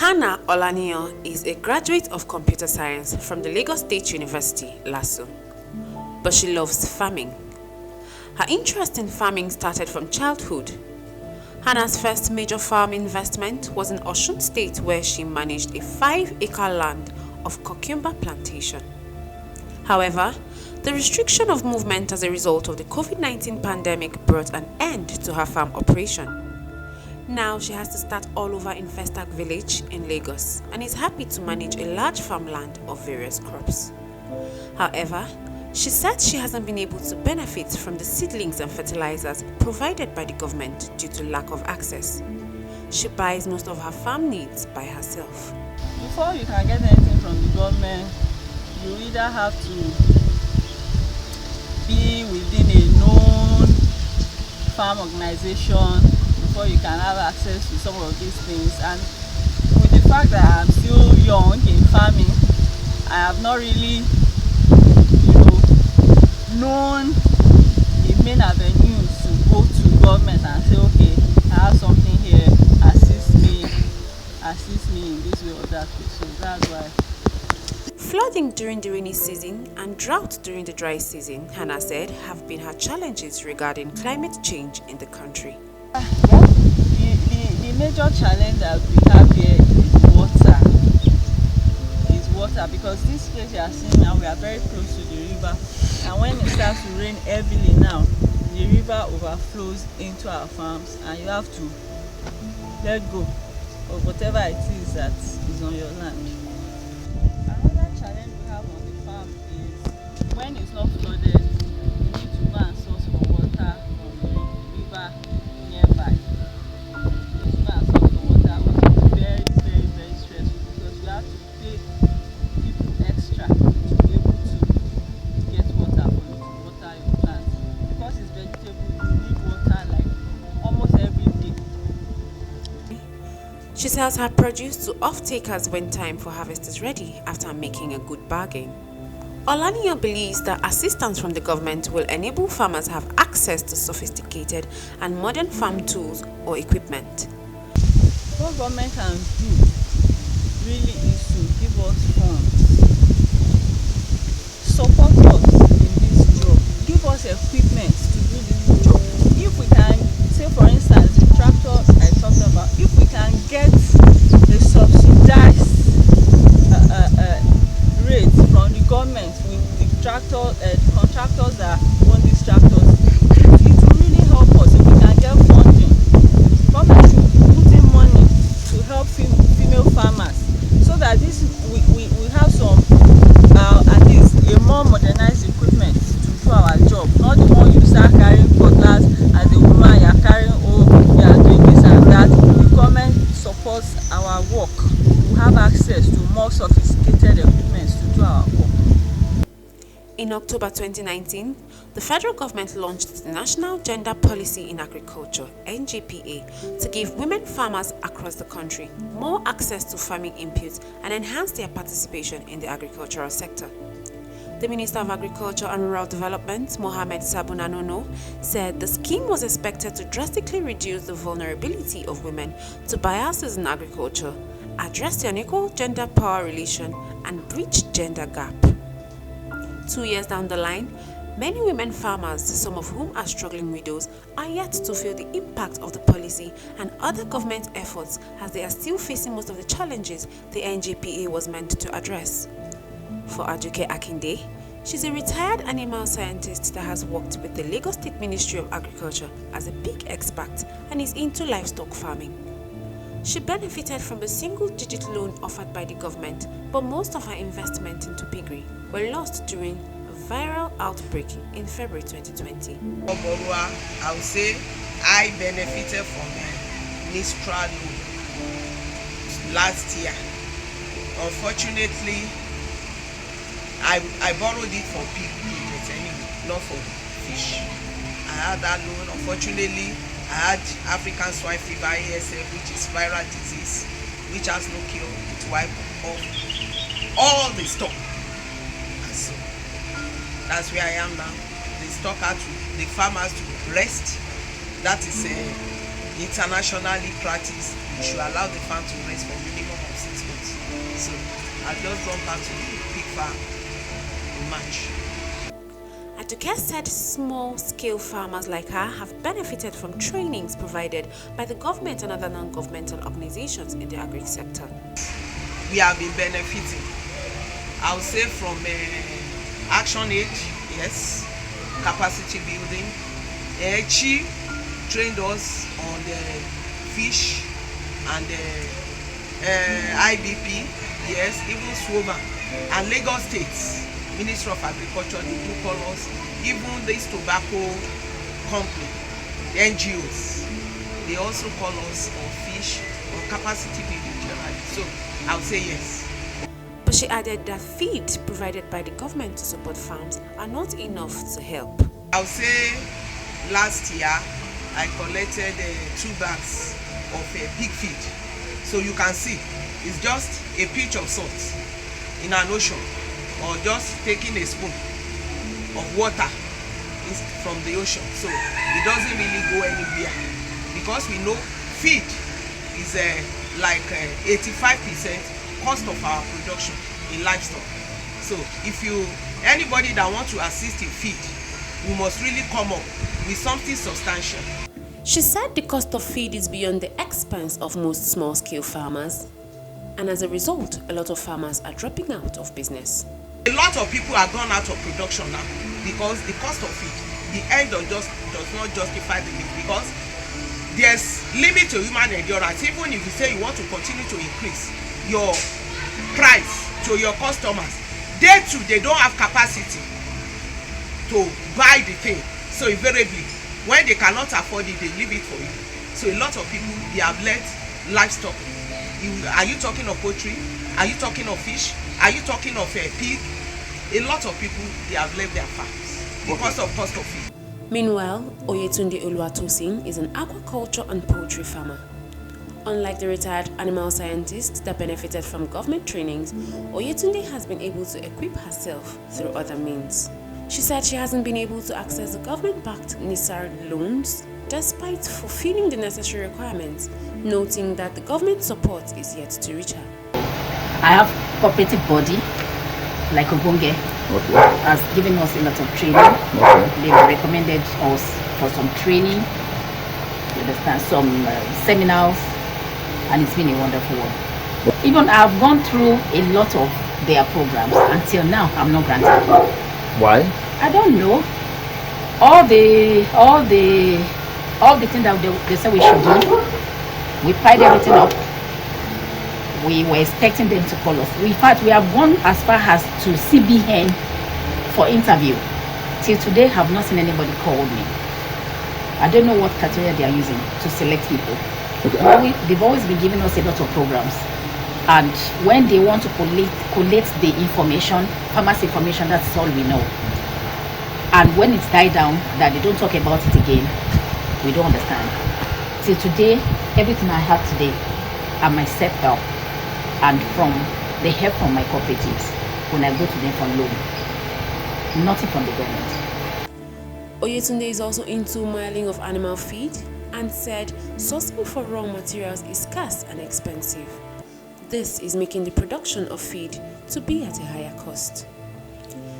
Hannah Olaniyan is a graduate of computer science from the Lagos State University, LASU, but she loves farming. Her interest in farming started from childhood. Hannah's first major farm investment was in Osun State, where she managed a 5-acre land of cucumber plantation. However, the restriction of movement as a result of the COVID-19 pandemic brought an end to her farm operation. Now she has to start all over in Festac village in Lagos and is happy to manage a large farmland of various crops. However, she said she hasn't been able to benefit from the seedlings and fertilizers provided by the government due to lack of access. She buys most of her farm needs by herself. Before you can get anything from the government, you either have to be within a known farm organization before you can have access to some of these things. And with the fact that I'm still young in farming, I have not really, known the main avenues to go to government and say, okay, I have something here, assist me in this way or that way. So that's why. Flooding during the rainy season and drought during the dry season, Hannah said, have been her challenges regarding climate change in the country. The major challenge that we have here is water, because this place you are seeing now, we are very close to the river, and when it starts to rain heavily now, the river overflows into our farms and you have to let go of whatever it is that is on your land. Another challenge we have on the farm is when it's not flooded, you need to go and source for water from the river nearby. She sells her produce to off-takers when time for harvest is ready after making a good bargain. Olaniyan believes that assistance from the government will enable farmers have access to sophisticated and modern farm tools or equipment. What government can do really is to give us funds, support us in this job, give us equipment to do this job. If we can, say for instance, the tractor I talked about, if we can get a subsidized rate from the government with the contractors that own these tractors, it will really help us. If we can get funding, government should put in money to help female farmers, so that we have some at least a more modernized equipment to do our job, not the one you start carrying cutlass as a woman, you are carrying, you are doing this and that. The government supports our work. We have access to more sophisticated equipment to do our work. In October 2019, the federal government launched the National Gender Policy in Agriculture (NGPA) to give women farmers across the country more access to farming inputs and enhance their participation in the agricultural sector. The Minister of Agriculture and Rural Development, Mohammed Sabunanono, said the scheme was expected to drastically reduce the vulnerability of women to biases in agriculture, address the unequal gender power relation, and bridge gender gap. 2 years down the line, many women farmers, some of whom are struggling widows, are yet to feel the impact of the policy and other government efforts, as they are still facing most of the challenges the NGPA was meant to address. For Aduke Akinde, she's a retired animal scientist that has worked with the Lagos State Ministry of Agriculture as a pig expert and is into livestock farming. She benefited from a single-digit loan offered by the government, but most of her investment into piggery were lost during a viral outbreak in February 2020. I would say I benefited from a Mistral loan last year. Unfortunately, I borrowed it for pig anyway, not for fish. I had that loan. Unfortunately, I had African swine fever ASF, which is viral disease, which has no cure. It wiped off all the stock. And so that's where I am now. The farmers to rest. That is internationally practiced. You should allow the farm to rest for minimum of So I just gone back to the pig farm in March. Aduke said small-scale farmers like her have benefited from trainings provided by the government and other non-governmental organizations in the agri sector. We have been benefiting. I would say from Action Aid, yes, capacity building. Chi trained us on the fish and IBP, yes, even SWOVA and Lagos State Ministry of Agriculture, they do call us, even this tobacco company, the NGOs, they also call us on fish, on capacity building generally. So I would say yes. But she added that feed provided by the government to support farms are not enough to help. I would say last year I collected 2 bags of pig feed. So you can see it's just a pinch of salt in an ocean, or just taking a spoon of water from the ocean. So it doesn't really go anywhere, because we know feed is like 85% cost of our production in livestock. So if anybody that wants to assist in feed, we must really come up with something substantial. She said the cost of feed is beyond the expense of most small-scale farmers, and as a result, a lot of farmers are dropping out of business. A lot of people are gone out of production now because the cost of feed, the end does not justify the need, because there's limit to human endurance. Even if you say you want to continue to increase your price to your customers, they don't have capacity to buy the thing. So invariably, when they cannot afford it, they leave it for you. So a lot of people, they have let livestock. Are you talking of poultry? Are you talking of fish? Are you talking of pig? A lot of people, they have left their farms because of cost of feed. Meanwhile, Oyetunde Oluwatosin is an aquaculture and poultry farmer. Unlike the retired animal scientist that benefited from government trainings, Oyetunde has been able to equip herself through other means. She said she hasn't been able to access the government-backed ICIR loans despite fulfilling the necessary requirements, noting that the government support is yet to reach her. I have cooperative body like Obonge, has given us a lot of training. They recommended us for some training, you understand, some seminars, and it's been a wonderful one. Even I've gone through a lot of their programs. Until now, I'm not granted. Why? I don't know. All the things that they said we should do, we piled everything up. We were expecting them to call us. In fact, we have gone as far as to CBN for interview. Till today, have not seen anybody call me. I don't know what criteria they are using to select people. Okay. They've always been giving us a lot of programs. And when they want to collect the information, farmers information, that's all we know. And when it's died down, that they don't talk about it again, we don't understand. Till today, everything I have today are my self-help and from the help from my cooperatives when I go to them for loan. Nothing from the government. Oyetunde is also into milling of animal feed and said sourcing for raw materials is scarce and expensive. This is making the production of feed to be at a higher cost.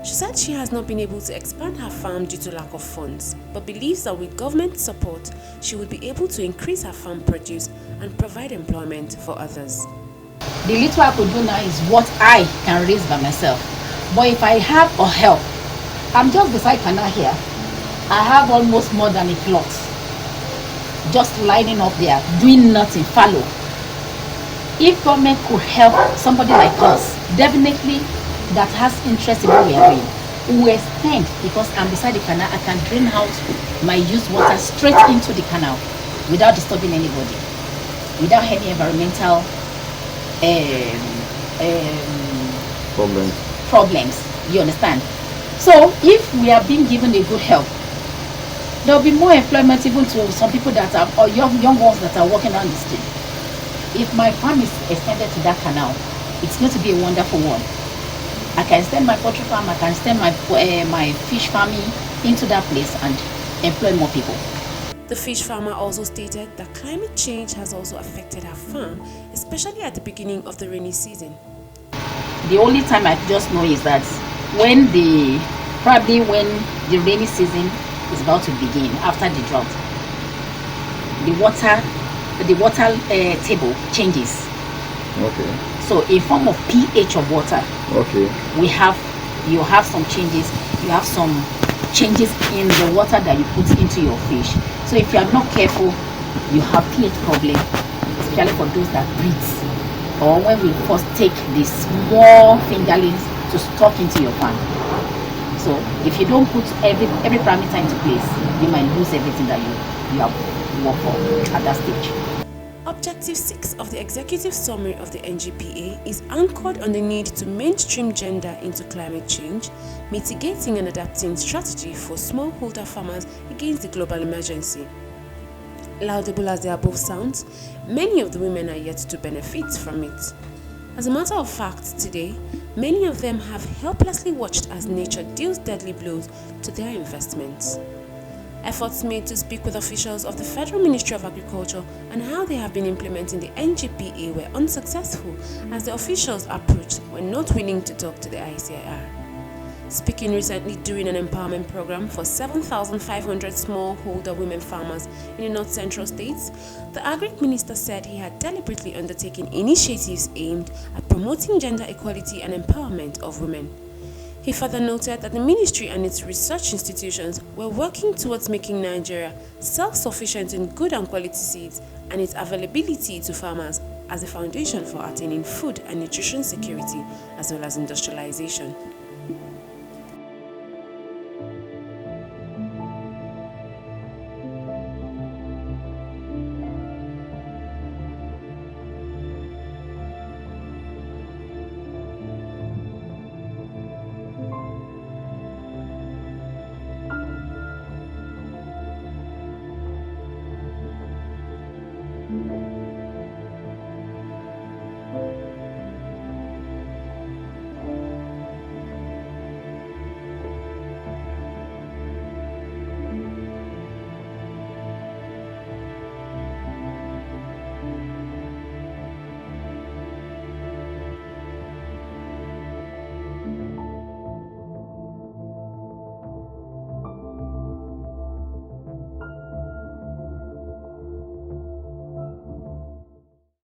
She said she has not been able to expand her farm due to lack of funds, but believes that with government support, she would be able to increase her farm produce and provide employment for others. The little I could do now is what I can raise by myself. But if I have a help, I'm just beside canal here. I have almost more than a plot. Just lining up there, doing nothing, fallow. If government could help somebody like us, definitely that has interest in what we are doing, we will extend, because I'm beside the canal, I can drain out my used water straight into the canal without disturbing anybody, without any environmental problems, you understand? So if we are being given a good help, there will be more employment even to some people that are, or young ones that are walking down the street. If my farm is extended to that canal, it's going to be a wonderful one. I can extend my poultry farm, I can extend my fish farming into that place and employ more people. The fish farmer also stated that climate change has also affected her farm, especially at the beginning of the rainy season. The only time I just know is that probably when the rainy season is about to begin after the drought, the water table changes. Okay. So in form of pH of water, Okay. you have some changes. You have some changes in the water that you put into your fish. So if you are not careful, you have pH problem, especially for those that breathe, or when we first take the small fingerlings to stock into your pan. So if you don't put every parameter into place, you might lose everything that you have worked for at that stage. Objective 6 of the Executive Summary of the NGPA is anchored on the need to mainstream gender into climate change, mitigating and adapting strategy for smallholder farmers against the global emergency. Laudable as the above sounds, many of the women are yet to benefit from it. As a matter of fact, today, many of them have helplessly watched as nature deals deadly blows to their investments. Efforts made to speak with officials of the Federal Ministry of Agriculture and how they have been implementing the NGPA were unsuccessful, as the officials approached were not willing to talk to the ICIR. Speaking recently during an empowerment program for 7,500 smallholder women farmers in the North Central states, the Agri Minister said he had deliberately undertaken initiatives aimed at promoting gender equality and empowerment of women. He further noted that the ministry and its research institutions were working towards making Nigeria self-sufficient in good and quality seeds and its availability to farmers as a foundation for attaining food and nutrition security as well as industrialization.